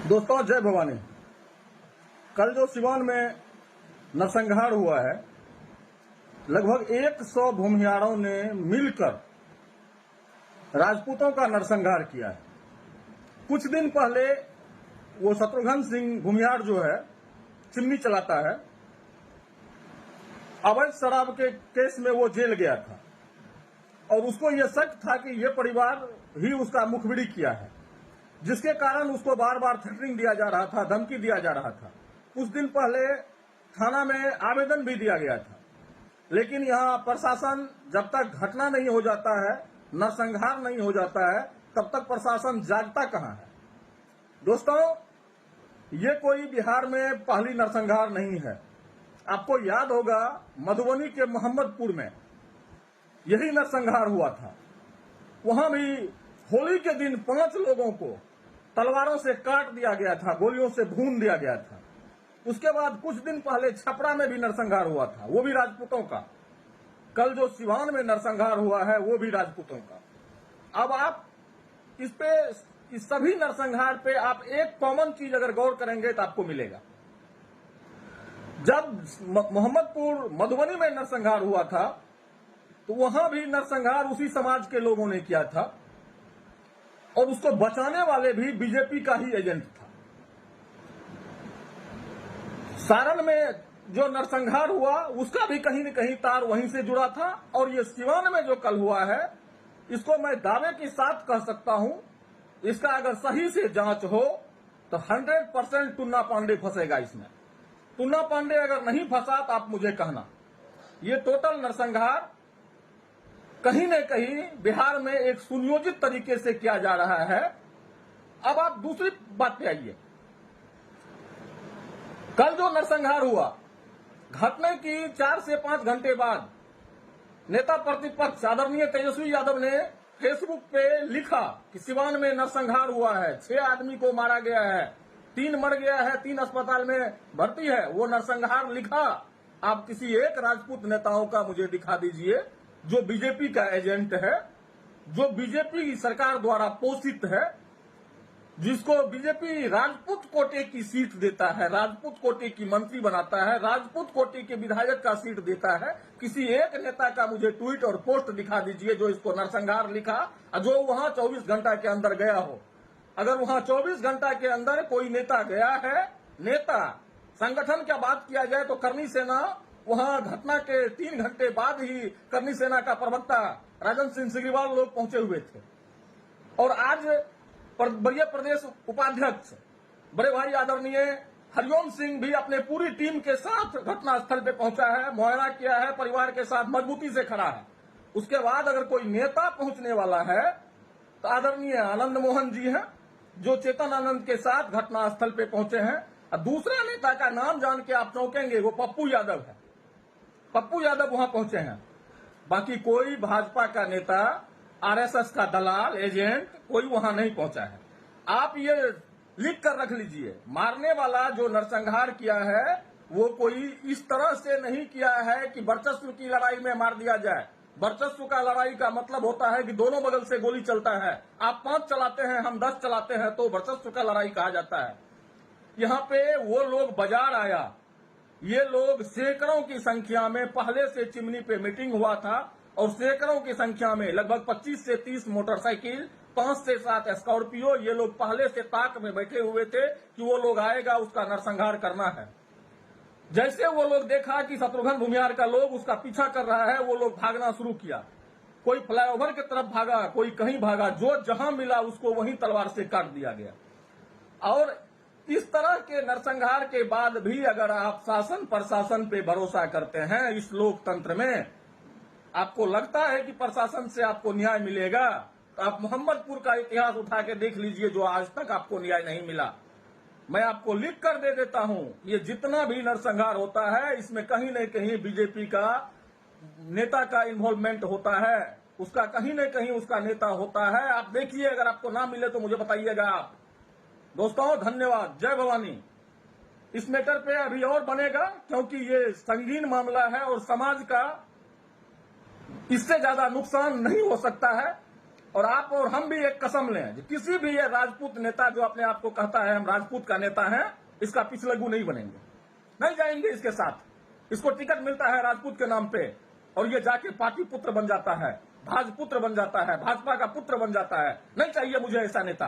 दोस्तों जय भवानी। कल जो सिवान में नरसंहार हुआ है, लगभग 100 भूमिहारों ने मिलकर राजपूतों का नरसंहार किया है। कुछ दिन पहले वो शत्रुघ्न सिंह भूमिहार जो है, चिमनी चलाता है, अवैध शराब के केस में वो जेल गया था और उसको ये शक था कि ये परिवार ही उसका मुखबिरी किया है, जिसके कारण उसको बार बार थ्रेटनिंग दिया जा रहा था, धमकी दिया जा रहा था। कुछ दिन पहले थाना में आवेदन भी दिया गया था, लेकिन यहाँ प्रशासन जब तक घटना नहीं हो जाता है, नरसंहार नहीं हो जाता है, तब तक प्रशासन जागता कहाँ है। दोस्तों, ये कोई बिहार में पहली नरसंहार नहीं है। आपको याद होगा मधुबनी के मोहम्मदपुर में यही नरसंहार हुआ था। वहां भी होली के दिन 5 लोगों को तलवारों से काट दिया गया था, गोलियों से भून दिया गया था। उसके बाद कुछ दिन पहले छपरा में भी नरसंहार हुआ था, वो भी राजपूतों का। कल जो सिवान में नरसंहार हुआ है, वो भी राजपूतों का। अब आप इस सभी नरसंहार पे आप एक कॉमन चीज अगर गौर करेंगे तो आपको मिलेगा। जब मोहम्मदपुर मधुबनी में नरसंहार हुआ था, तो वहां भी नरसंहार उसी समाज के लोगों ने किया था और उसको बचाने वाले भी बीजेपी का ही एजेंट था। सारण में जो नरसंहार हुआ, उसका भी कहीं न कहीं तार वहीं से जुड़ा था। और ये सिवान में जो कल हुआ है, इसको मैं दावे के साथ कह सकता हूं, इसका अगर सही से जांच हो तो 100% टुन्ना पांडे फंसेगा इसमें। टुन्ना पांडे अगर नहीं फंसा तो आप मुझे कहना। ये टोटल नरसंहार कहीं न कहीं बिहार में एक सुनियोजित तरीके से किया जा रहा है। अब आप दूसरी बात पे आइए। कल जो नरसंहार हुआ, घटना की 4 से 5 घंटे बाद नेता प्रतिपक्ष आदरणीय तेजस्वी यादव ने फेसबुक पे लिखा कि सिवान में नरसंहार हुआ है, 6 आदमी को मारा गया है, 3 मर गया है, 3 अस्पताल में भर्ती है। वो नरसंहार लिखा। आप किसी एक राजपूत नेताओं का मुझे दिखा दीजिए जो बीजेपी का एजेंट है, जो बीजेपी की सरकार द्वारा पोषित है, जिसको बीजेपी राजपूत कोटे की सीट देता है, राजपूत कोटे की मंत्री बनाता है, राजपूत कोटे के विधायक का सीट देता है। किसी एक नेता का मुझे ट्वीट और पोस्ट दिखा दीजिए जो इसको नरसंहार लिखा, जो वहां 24 घंटा के अंदर गया हो। अगर वहां 24 घंटा के अंदर कोई नेता गया है, नेता संगठन की बात किया जाए तो करनी सेना वहां घटना के 3 घंटे बाद ही करनी सेना का प्रवक्ता राजन सिंह सिग्रीवाल लोग पहुंचे हुए थे। और आज बड़े प्रदेश उपाध्यक्ष बड़े भाई आदरणीय हरिओम सिंह भी अपने पूरी टीम के साथ घटनास्थल पे पहुंचा है, मुआयना किया है, परिवार के साथ मजबूती से खड़ा है। उसके बाद अगर कोई नेता पहुंचने वाला है तो आदरणीय आनंद मोहन जी हैं, जो चेतन आनंद के साथ घटनास्थल पे पहुंचे हैं। और दूसरा नेता का नाम जान के आप चौंकेंगे, वो पप्पू यादव है। पप्पू यादव वहां पहुंचे हैं। बाकी कोई भाजपा का नेता, आरएसएस का दलाल, एजेंट कोई वहां नहीं पहुंचा है। आप ये लिख कर रख लीजिए, मारने वाला जो नरसंहार किया है वो कोई इस तरह से नहीं किया है कि वर्चस्व की लड़ाई में मार दिया जाए। वर्चस्व का लड़ाई का मतलब होता है कि दोनों बगल से गोली चलता है। आप 5 चलाते हैं, हम 10 चलाते हैं, तो वर्चस्व का लड़ाई कहा जाता है। यहाँ पे वो लोग बाजार आया, ये लोग सैकड़ों की संख्या में, पहले से चिमनी पे मीटिंग हुआ था और सैकड़ों की संख्या में लगभग 25 से 30 मोटरसाइकिल, 5 से 7 स्कॉर्पियो, ये लोग पहले से ताक में बैठे हुए थे कि वो लोग आएगा, उसका नरसंहार करना है। जैसे वो लोग देखा कि शत्रुघ्न भूमिहार का लोग उसका पीछा कर रहा है, वो लोग भागना शुरू किया। कोई फ्लाईओवर की तरफ भागा, कोई कहीं भागा, जो जहां मिला उसको वहीं तलवार से काट दिया गया। और इस तरह के नरसंहार के बाद भी अगर आप शासन प्रशासन पे भरोसा करते हैं इस लोकतंत्र में, आपको लगता है कि प्रशासन से आपको न्याय मिलेगा, तो आप मोहम्मदपुर का इतिहास उठा के देख लीजिए, जो आज तक आपको न्याय नहीं मिला। मैं आपको लिख कर दे देता हूं, ये जितना भी नरसंहार होता है, इसमें कहीं न कहीं बीजेपी का नेता का इन्वॉल्वमेंट होता है, उसका कहीं न कहीं उसका नेता होता है। आप देखिए, अगर आपको ना मिले तो मुझे बताइएगा आप। दोस्तों धन्यवाद, जय भवानी। इस मैटर पे अभी और बनेगा, क्योंकि ये संगीन मामला है और समाज का इससे ज्यादा नुकसान नहीं हो सकता है। और आप और हम भी एक कसम लें कि किसी भी ये राजपूत नेता जो अपने आप को कहता है हम राजपूत का नेता है, इसका पिछलग्गू नहीं बनेंगे, नहीं जाएंगे इसके साथ। इसको टिकट मिलता है राजपूत के नाम पे और ये जाके पार्टी पुत्र बन जाता है, भाजपुत्र बन जाता है, भाजपा का पुत्र बन जाता है। नहीं चाहिए मुझे ऐसा नेता।